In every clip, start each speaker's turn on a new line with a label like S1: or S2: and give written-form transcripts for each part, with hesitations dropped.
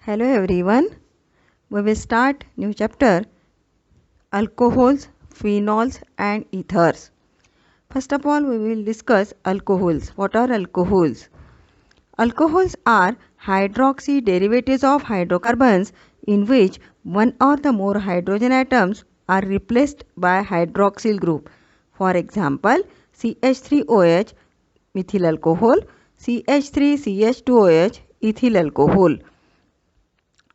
S1: Hello everyone. We will start new chapter alcohols, phenols and ethers. First of all, we will discuss alcohols. What are alcohols? Alcohols are hydroxy derivatives of hydrocarbons in which one or the more hydrogen atoms are replaced by hydroxyl group. For example, CH3OH methyl alcohol, CH3CH2OH ethyl alcohol.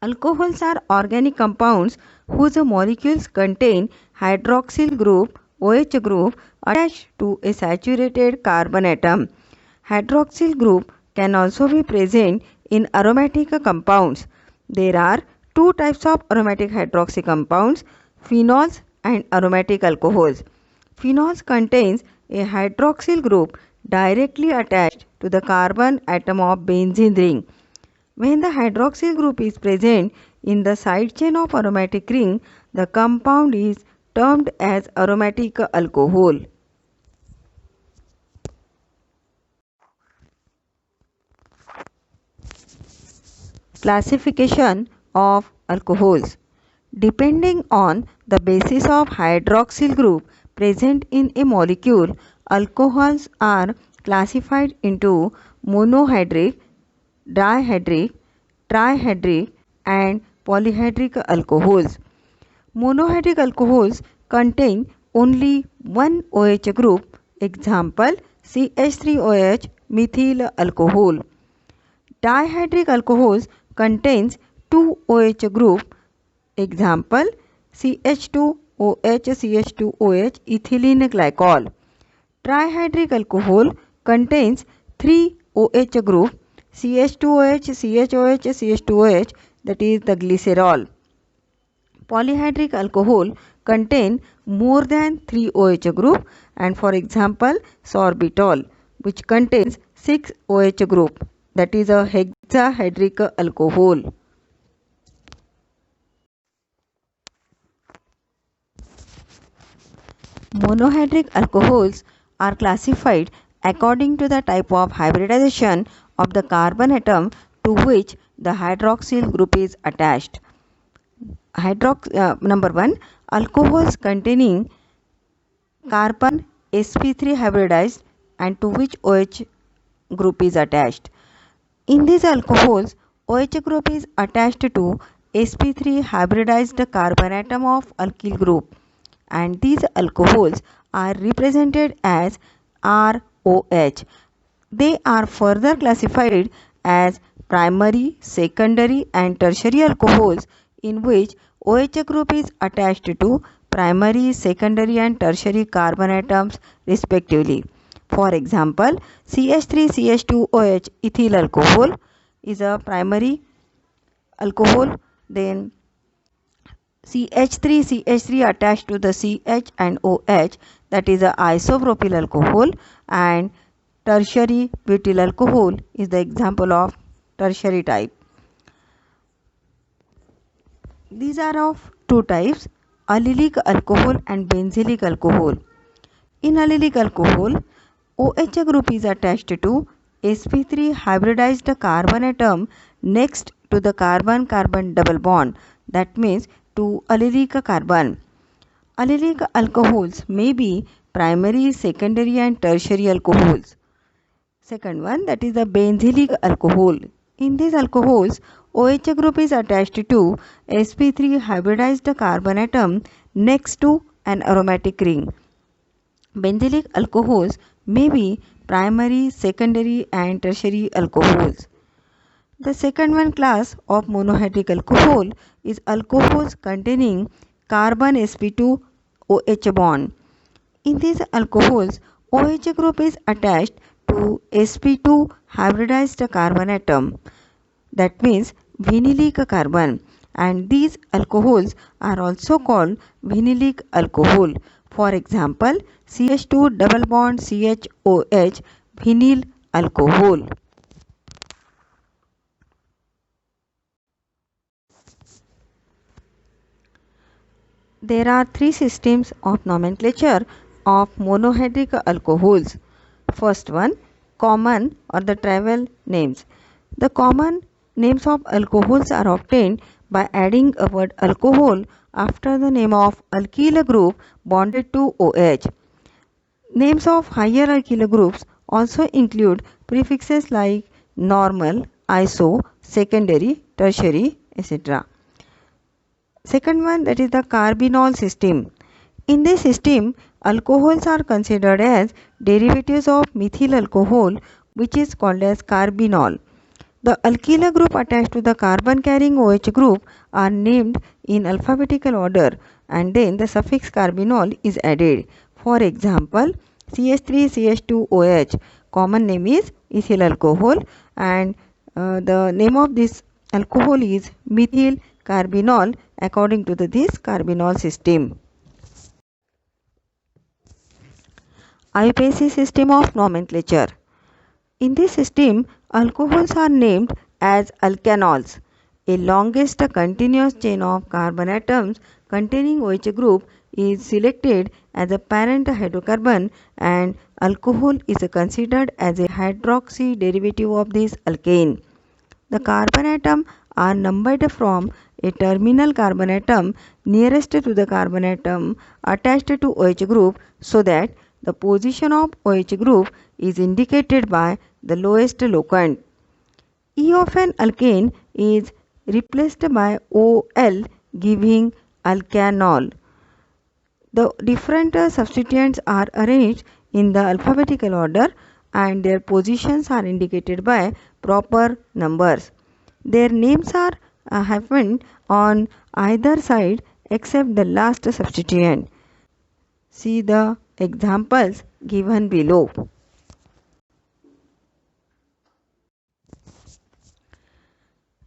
S1: Alcohols are organic compounds whose molecules contain hydroxyl group OH group attached to a saturated carbon atom. Hydroxyl group can also be present in aromatic compounds. There are two types of aromatic hydroxy compounds, phenols and aromatic alcohols. Phenols contains a hydroxyl group directly attached to the carbon atom of benzene ring. When the hydroxyl group is present in the side chain of aromatic ring, the compound is termed as aromatic alcohol. Classification of alcohols. Depending on the basis of hydroxyl group present in a molecule, alcohols are classified into monohydric, dihydric, trihydric and polyhydric alcohols. Monohydric alcohols contain only one OH group, example CH3OH methyl alcohol. Dihydric alcohols contains two OH group, example CH2OH CH2OH ethylene glycol. Trihydric alcohol contains three OH group, CH2OH CHOH CH2OH, that is the glycerol. Polyhydric alcohol contain more than 3 OH group, and for example sorbitol, which contains 6 OH group, that is a hexahydric alcohol. Monohydric alcohols are classified according to the type of hybridization of the carbon atom to which the hydroxyl group is attached. Number 1, alcohols containing carbon sp3 hybridized and to which OH group is attached. In these alcohols, OH group is attached to sp3 hybridized carbon atom of alkyl group, and these alcohols are represented as ROH. They are further classified as primary, secondary and tertiary alcohols in which OH group is attached to primary, secondary and tertiary carbon atoms respectively. For example, CH3CH2OH ethyl alcohol is a primary alcohol, then CH3 attached to the CH and OH, that is a isopropyl alcohol, and tertiary butyl alcohol is the example of tertiary type. These are of two types, allylic alcohol and benzylic alcohol. In allylic alcohol, OH group is attached to sp3 hybridized carbon atom next to the carbon-carbon double bond, that means to allylic carbon. Allylic alcohols may be primary, secondary and tertiary alcohols. Second one, that is the benzylic alcohol. In these alcohols, OH group is attached to sp3 hybridized carbon atom next to an aromatic ring. Benzylic alcohols may be primary, secondary and tertiary alcohols. The second one class of monohydric alcohol is alcohols containing carbon sp2 OH bond. In these alcohols, OH group is attached to sp2 hybridized carbon atom, that means vinylic carbon, and these alcohols are also called vinylic alcohol. For example, CH2 double bond CHOH vinyl alcohol. There are three systems of nomenclature of monohydric alcohols. First one, common or the travel names. The common Names of alcohols are obtained by adding a word alcohol after the name of alkyl group bonded to OH. Names of higher alkyl groups also include prefixes like normal, iso, secondary, tertiary, etc. Second one, that is the carbinol system. In this system, alcohols are considered as derivatives of methyl alcohol, which is called as carbinol. The alkyl group attached to the carbon carrying OH group are named in alphabetical order, and then the suffix carbinol is added. For example, CH3CH2OH, common name is ethyl alcohol, and the name of this alcohol is methyl carbinol according to this carbinol system. IUPAC system of nomenclature. In this system, alcohols are named as alkanols. A longest continuous chain of carbon atoms containing OH group is selected as a parent hydrocarbon, and alcohol is considered as a hydroxy derivative of this alkane. The carbon atom are numbered from a terminal carbon atom nearest to the carbon atom attached to OH group, so that the position of OH group is indicated by the lowest locant. E of an alkane is replaced by OL, giving alkanol. The different substituents are arranged in the alphabetical order, and their positions are indicated by proper numbers. Their names are hyphened on either side except the last substituent. See the examples given below.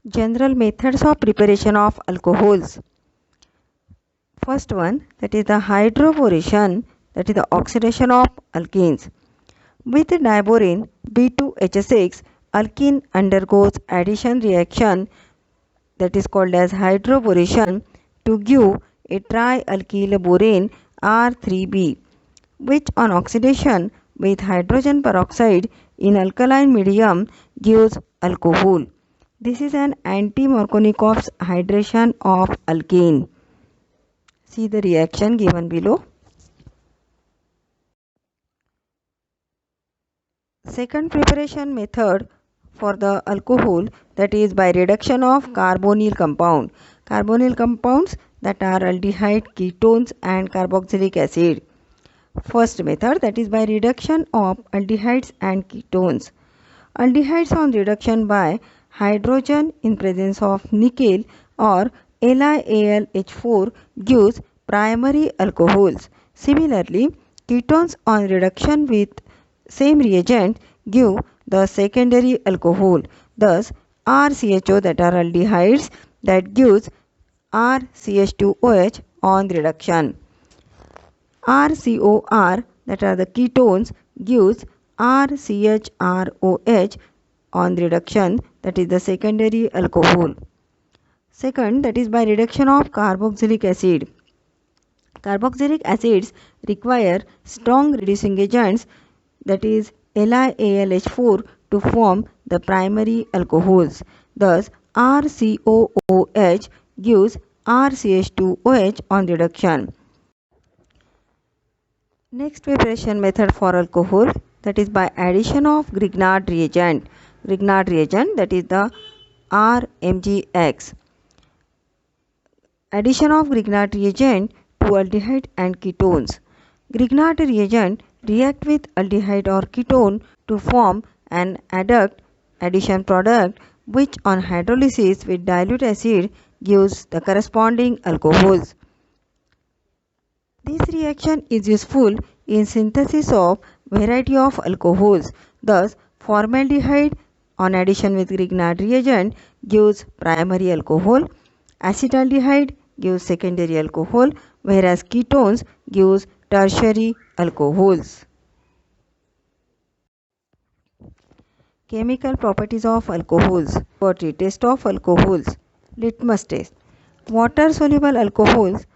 S1: General methods of preparation of alcohols. First one, that is the hydroboration, that is the oxidation of alkenes. With diborane B2H6, alkene undergoes addition reaction, that is called as hydroboration, to give a trialkyl borane R3B, which on oxidation with hydrogen peroxide in alkaline medium gives alcohol. This is an anti-Markovnikov's hydration of alkane. See the reaction given below. Second preparation method for the alcohol, that is by reduction of carbonyl compound. Carbonyl compounds that are aldehyde, ketones and carboxylic acid. First method, that is by reduction of aldehydes and ketones. Aldehydes on reduction by hydrogen in presence of nickel or LiAlH4 gives primary alcohols. Similarly, ketones on reduction with same reagent give the secondary alcohol. Thus, RCHO, that are aldehydes, that gives RCH2OH on reduction. RCOR, that are the ketones, gives RCHROH on reduction, that is the secondary alcohol. Second, that is by reduction of carboxylic acid. Carboxylic acids require strong reducing agents, that is LiAlH4, to form the primary alcohols. Thus, RCOOH gives RCH2OH on reduction. Next preparation method for alcohol, that is by addition of Grignard reagent. Grignard reagent, that is the RMgX. Addition of Grignard reagent to aldehyde and ketones. Grignard reagent react with aldehyde or ketone to form an adduct-addition product, which on hydrolysis with dilute acid gives the corresponding alcohols. This reaction is useful in synthesis of variety of alcohols. Thus, formaldehyde on addition with Grignard reagent gives primary alcohol, acetaldehyde gives secondary alcohol, whereas ketones gives tertiary alcohols. Chemical properties of alcohols. Test of alcohols. Litmus test. Water soluble alcohols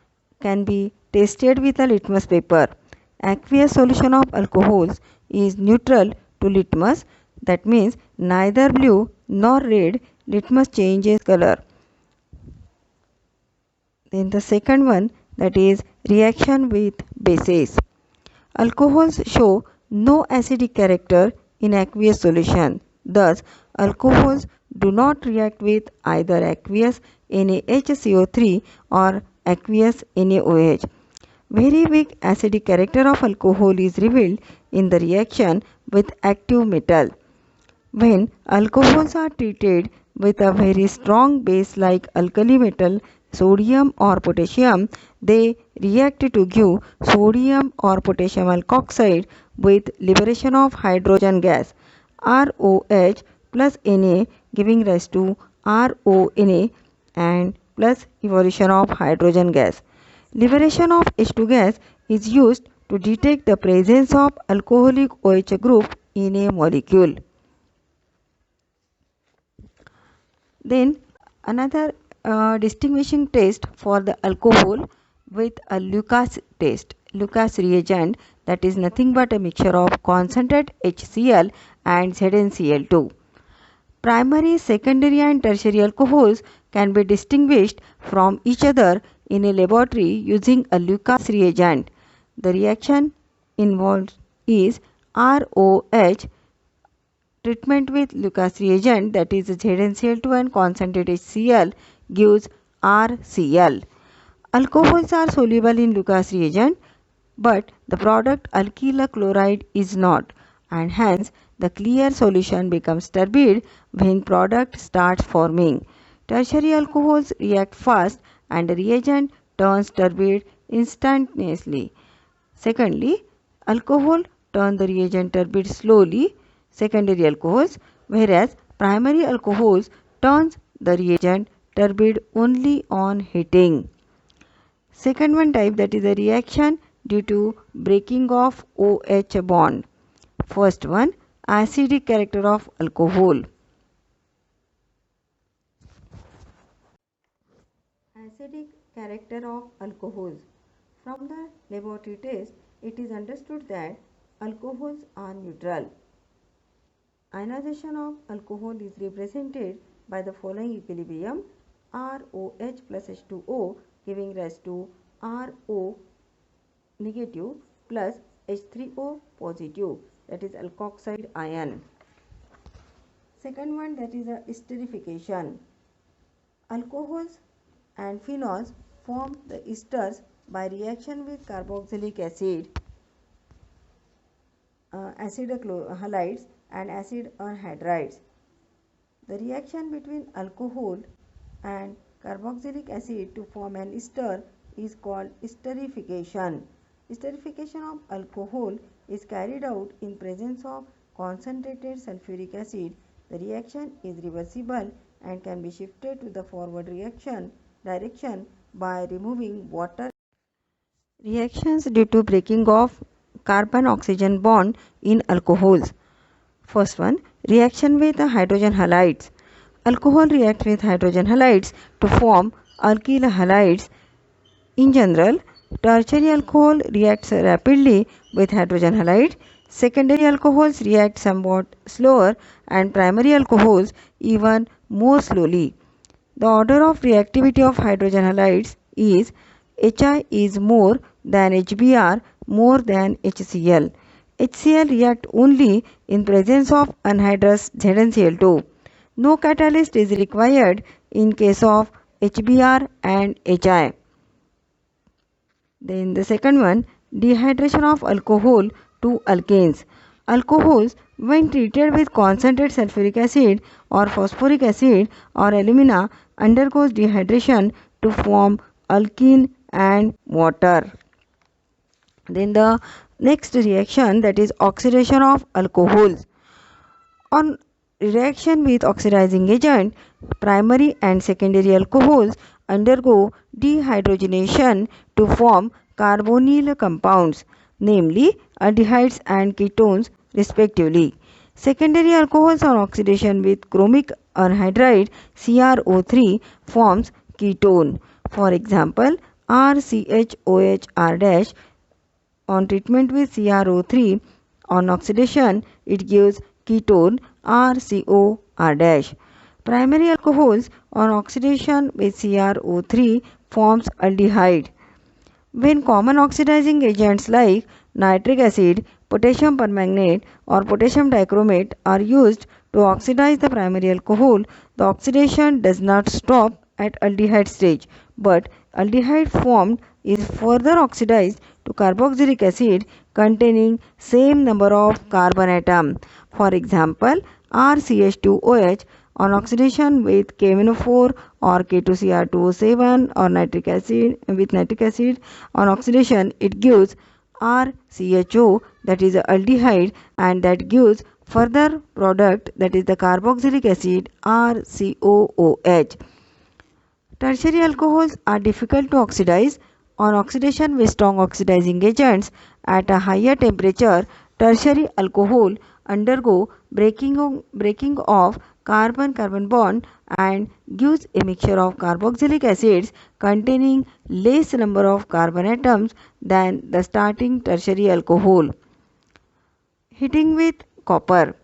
S1: can be tested with a litmus paper. Aqueous solution of alcohols is neutral to litmus, that means neither blue nor red litmus changes color. Then the second one, that is reaction with bases. Alcohols show no acidic character in aqueous solution. Thus, alcohols do not react with either aqueous NaHCO3 or aqueous NaOH. Very weak acidic character of alcohol is revealed in the reaction with active metal. When alcohols are treated with a very strong base like alkali metal, sodium or potassium, they react to give sodium or potassium alkoxide with liberation of hydrogen gas ROH plus Na, giving rise to RONA and plus evolution of hydrogen gas. Liberation of H2 gas is used to detect the presence of alcoholic OH group in a molecule. Then another distinguishing test for the alcohol with a Lucas test. Lucas reagent, that is nothing but a mixture of concentrate HCl and ZnCl2. Primary, secondary and tertiary alcohols can be distinguished from each other in a laboratory using a Lucas reagent. The reaction involved is ROH. Treatment with Lucas reagent, that is ZnCl2 and concentrate HCl, gives RCl. Alcohols are soluble in Lucas reagent, but the product alkyl chloride is not, and hence the clear solution becomes turbid when product starts forming. Tertiary alcohols react fast and the reagent turns turbid instantaneously. Secondly, alcohol turn the reagent turbid slowly, secondary alcohols, whereas primary alcohols turns the reagent turbid only on heating. Second one type, that is a reaction due to breaking of OH bond. First one, acidic character of alcohol. Acidic character of alcohols. From the laboratory test, it is understood that alcohols are neutral. Ionization of alcohol is represented by the following equilibrium: ROH plus H2O, giving rise to RO negative plus H3O positive, that is alkoxide ion. Second one, that is a esterification. Alcohols and phenols form the esters by reaction with carboxylic acid, acid halides and acid anhydrides. The reaction between alcohol and carboxylic acid to form an ester is called esterification. Esterification of alcohol is carried out in presence of concentrated sulfuric acid. The reaction is reversible and can be shifted to the forward reaction direction by removing water. Reactions due to breaking of carbon-oxygen bond in alcohols. First one, reaction with hydrogen halides. Alcohol react with hydrogen halides to form alkyl halides. In general, tertiary alcohol reacts rapidly with hydrogen halide. Secondary alcohols react somewhat slower and primary alcohols even more slowly. The order of reactivity of hydrogen halides is Hi is more than HBr more than HCl. HCl react only in presence of anhydrous ZnCl2. No catalyst is required in case of HBr and Hi. Then the second one, dehydration of alcohol to alkanes. Alcohols, when treated with concentrated sulfuric acid or phosphoric acid or alumina, undergoes dehydration to form alkene and water. Then the next reaction, that is oxidation of alcohols. On reaction with oxidizing agent, primary and secondary alcohols undergo dehydrogenation to form carbonyl compounds, namely aldehydes and ketones respectively. Secondary alcohols on oxidation with chromic anhydride CrO3 forms ketone. For example, RCHOH R- on treatment with CrO3 on oxidation, it gives ketone RCOR-. Primary alcohols on oxidation with CrO3 forms aldehyde. When common oxidizing agents like nitric acid, potassium permanganate or potassium dichromate are used to oxidize the primary alcohol, the oxidation does not stop at aldehyde stage, but aldehyde formed is further oxidized to carboxylic acid containing same number of carbon atom. For example, RCH2OH on oxidation with KMnO4 or K2Cr2O7 or nitric acid on oxidation it gives RCHO, that is aldehyde, and that gives further product, that is the carboxylic acid RCOOH. Tertiary alcohols are difficult to oxidize. On oxidation with strong oxidizing agents at a higher temperature, tertiary alcohol undergo breaking of carbon-carbon bond and gives a mixture of carboxylic acids containing less number of carbon atoms than the starting tertiary alcohol. Heating with copper.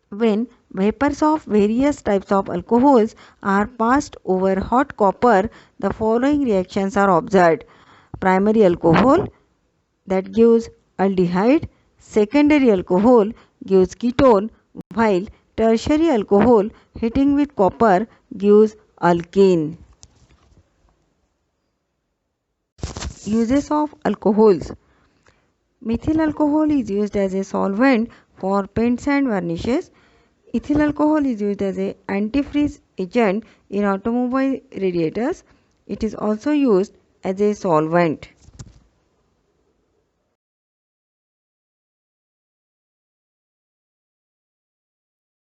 S1: When vapors of various types of alcohols are passed over hot copper, the following reactions are observed. Primary alcohol, that gives aldehyde. Secondary alcohol gives ketone, while tertiary alcohol heating with copper gives alkene. Uses of alcohols. Methyl alcohol is used as a solvent for paints and varnishes. Ethyl alcohol is used as an antifreeze agent in automobile radiators. It is also used as a solvent.